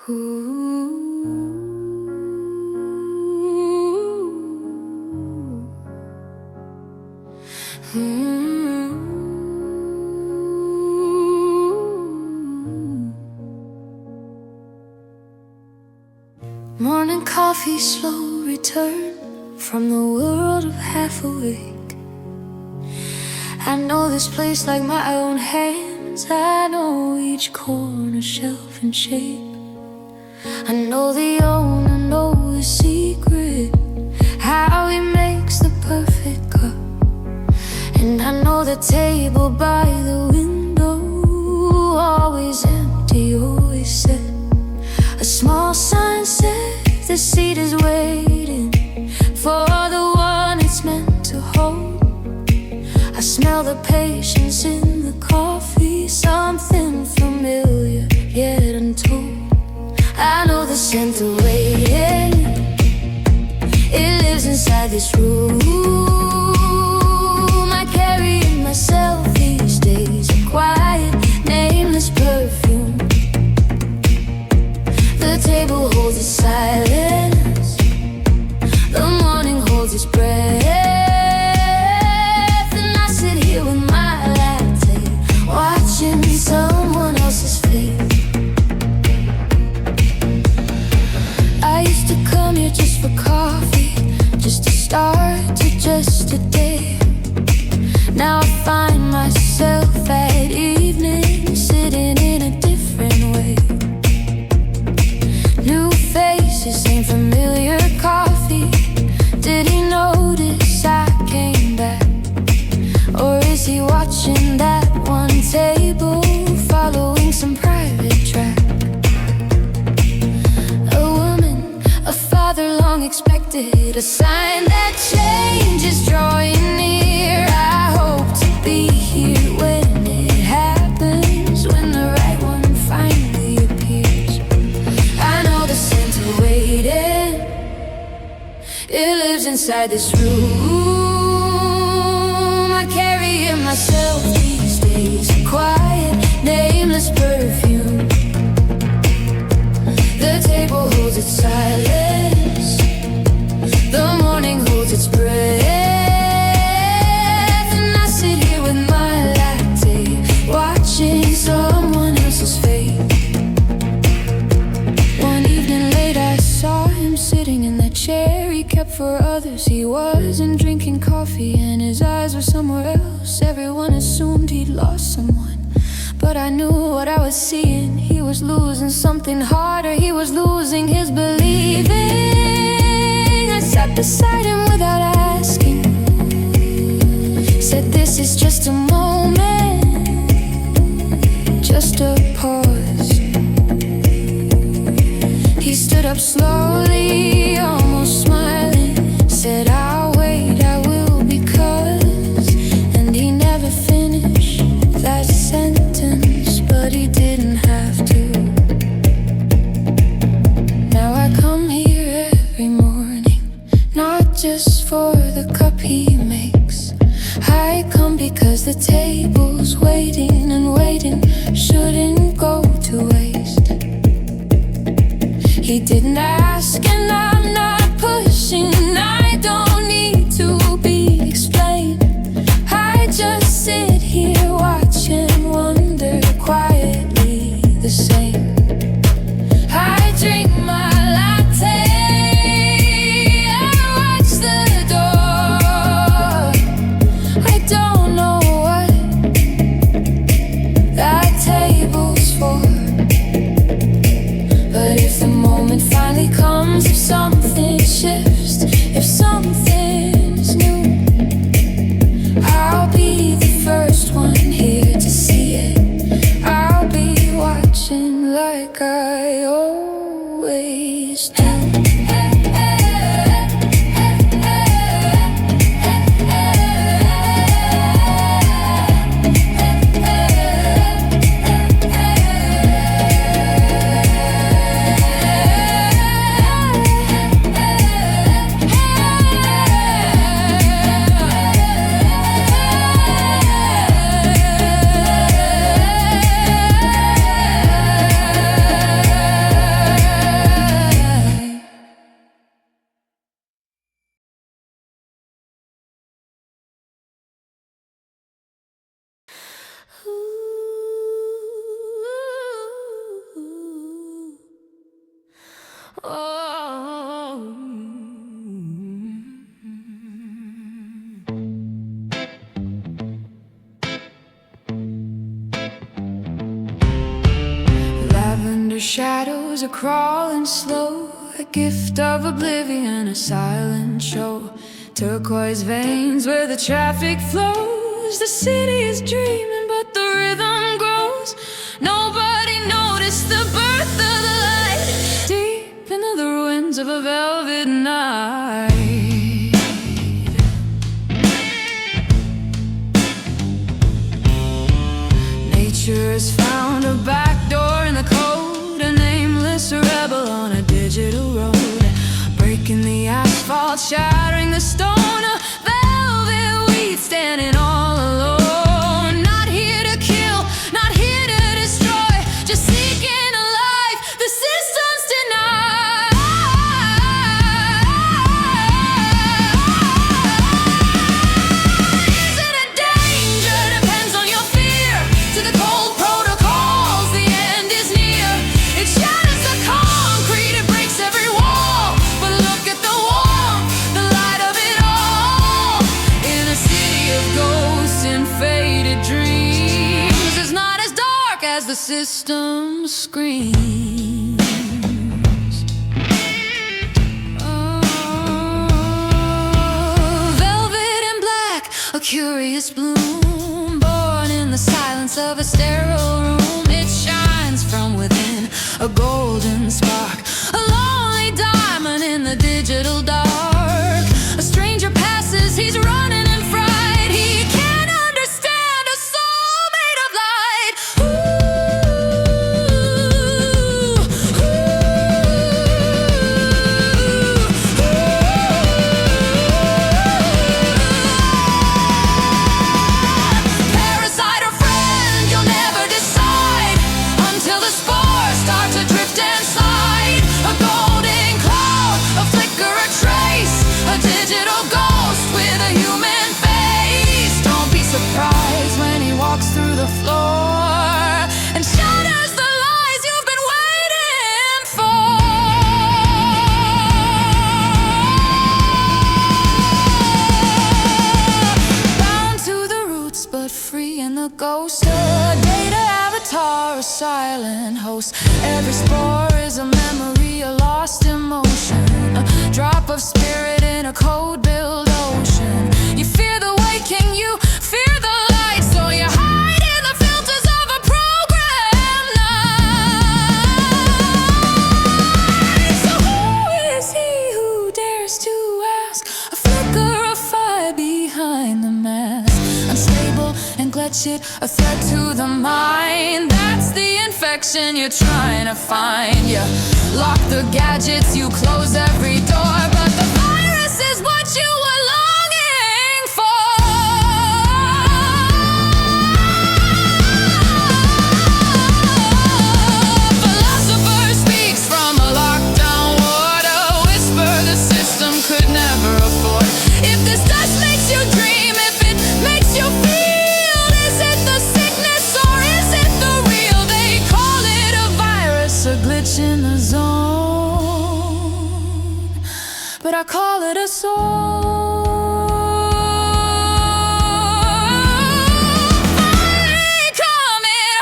Morning coffee, slow return from the world of half awake. I know this place like my own hands. I know each corner, shelf and shape. I know the owner, know the secret, how he makes the perfect cup. And I know the table by the window, always empty, always set. A small sign says the seat is waiting for the one it's meant to hold. I smell the patience in the coffee, something familiar yet untold. I know the scent of waiting, it lives inside this room. I carry in myself these days a quiet, nameless perfume. The table holds its silence, the morning holds its breath, and I sit here with my latte, watching someone else's fate. I used to come here just for coffee, just to start to just a day. Now I find myself at evening sitting in a different way. New faces, same familiar coffee. Did he notice I came back? Or is he watching that one table, following some private track? A woman, a father long expected, a sign that change is drawing near. I hope to be here when it happens, when the right one finally appears. I know the scent of waiting, it lives inside this room. I carry in myself these days a quiet, nameless perfume. The table holds its silence, the morning holds its breath, and I sit here with my latte, watching someone else's fate. One evening late I saw him sitting in that chair he kept for others. He wasn't drinking coffee and his eyes were somewhere else. Everyone assumed he'd lost someone, but I knew what I was seeing. He was losing something harder, he was losing his believing. I sat beside him without asking, said this is just a moment, just a pause. He stood up slowly, almost smiling, said I'll wait, I will, because. And he never finished that sentence, but he didn't have to. Now I come here every morning, not just for the cup he makes. I come because the table's waiting, and waiting shouldn't go to waste. He didn't ask and I'm not pushing, I don't need to be explained. I just sit here watch and wonder, quietly the same. I drink my latte, I watch the door. I don't know what that table's for, but if the moment finally comes, if something shifts, if something's new, I'll be the first one here to see it. I'll be watching like I always do. shadows are crawling slow, a gift of oblivion, a silent show. Turquoise veins where the traffic flows. The city is dreaming, but the rhythm grows. Nobody noticed the birth of the light deep into the ruins of a velvet night. Nature has found a back door in the code, a nameless rebel on a digital road, breaking the asphalt, shattering the stone. A velvet weed standing all alone, not here to kill, not here to destroy, just seeking a life the systems deny. Is it a danger? Depends on your fear. To the cold protocols, the end is near. It shatters the concrete, it breaks every wall. But look at the warmth, the light of it all. In a city of ghosts and faded dreams, it's not as dark as the system screams. Oh, velvet and black, a curious bloom, born in the silence of a sterile room. It shines from within, a golden spark, a lonely diamond in the digital dark. A stranger passes, he's running in fright. He can't understand a soul made of light. Parasite or friend, you'll never decide until the spores start to drift and slide. A golden cloud, a flicker, a trace, a digital ghost with a human face. Don't be surprised when he walks through the floor and shatters the lies you've been waiting for. Bound to the roots but free in the ghost. A data avatar, a silent host. Every spore is a memory, a lost emotion, a drop of spirit in a code-built ocean. You fear the waking, you fear the light, so you hide in the filters of a program night. So who is he who dares to ask? A flicker of fire behind the mask, unstable and glitched, a threat to the mind. That's the infection you're trying to find. You lock the gadgets, you close every door, but the virus is what you were longing for. Philosopher speaks from a lockdown ward, a whisper the system could never afford. If this dust makes you dream, if it makes you feel, is it the sickness or is it the real? They call it a virus, a glitch in the zone, but I call it a soul. Finally coming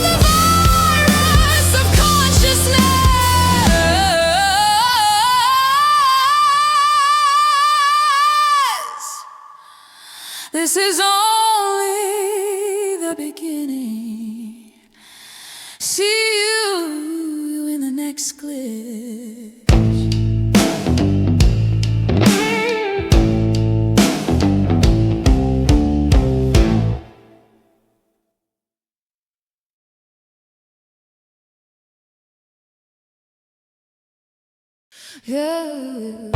The virus of consciousness. This is only the beginning. See you in the next glitch. Yeah.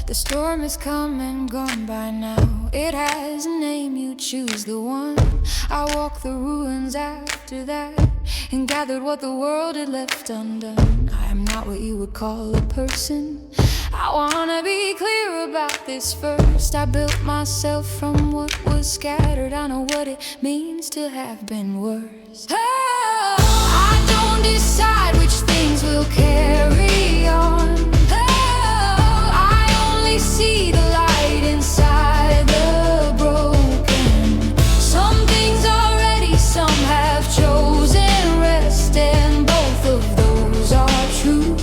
The storm has come and gone by now. It has a name, you choose the one. I walked the ruins after that and gathered what the world had left undone. I am not what you would call a person. I wanna be clear about this first. I built myself from what was scattered. I know what it means to have been worse. Oh, I don't decide which things will carry on. Oh, I only see the light inside the broken. Some things are ready, some have chosen rest, and both of those are true,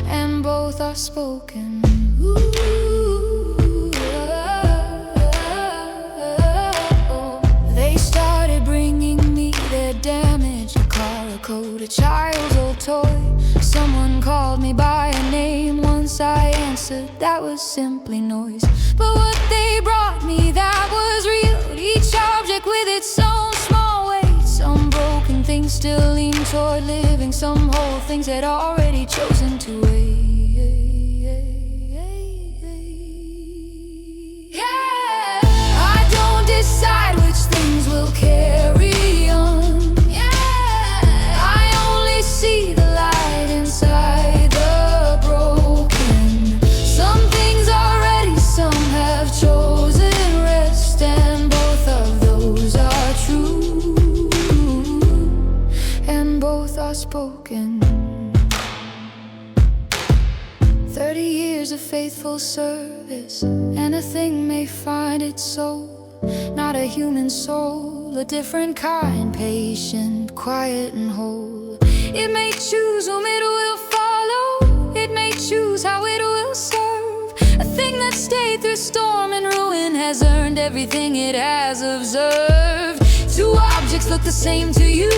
and both are spoken. They started bringing me their damage, a car, a coat, a child's old toy. Someone called me by a name. Once I answered, that was simply noise. But what they brought me, that was real. Each object with its own small weight. Some broken things still lean toward living. Some whole things had already chosen to wait. Yeah, I don't decide which things will carry on. Yeah, I only see the light inside the broken. Some things are ready, some have chosen rest, and both of those are true, and both are spoken. 30 years of faithful service, and a thing may find its soul. Not a human soul, a different kind, patient, quiet and whole. It may choose whom it will follow, it may choose how it will serve. A thing that stayed through storm and ruin has earned everything it has observed. Two objects look the same to you,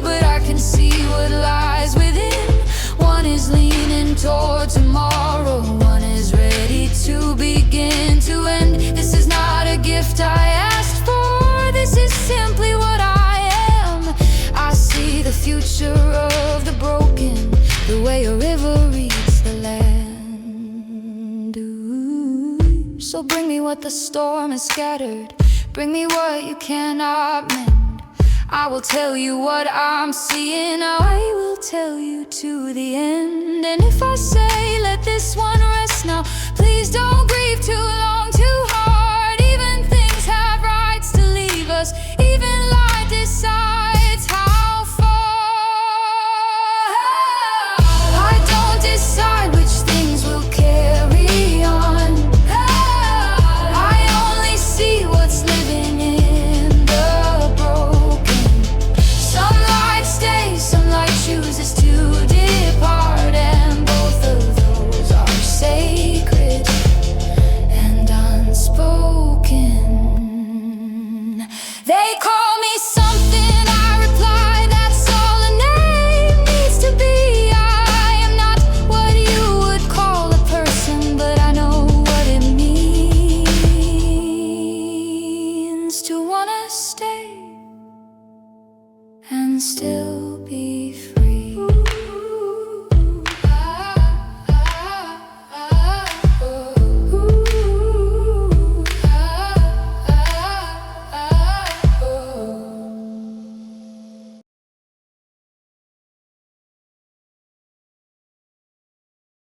but I can see what lies within. One is leaning toward tomorrow, one is ready to begin to end. This is not a gift I asked for, this is simply what I am. I see the future of the broken, the way a river reads the land. Ooh. So bring me what the storm has scattered, bring me what you cannot mend. I will tell you what I'm seeing, I will tell you to the end. And if I say let this one rest now, please don't grieve.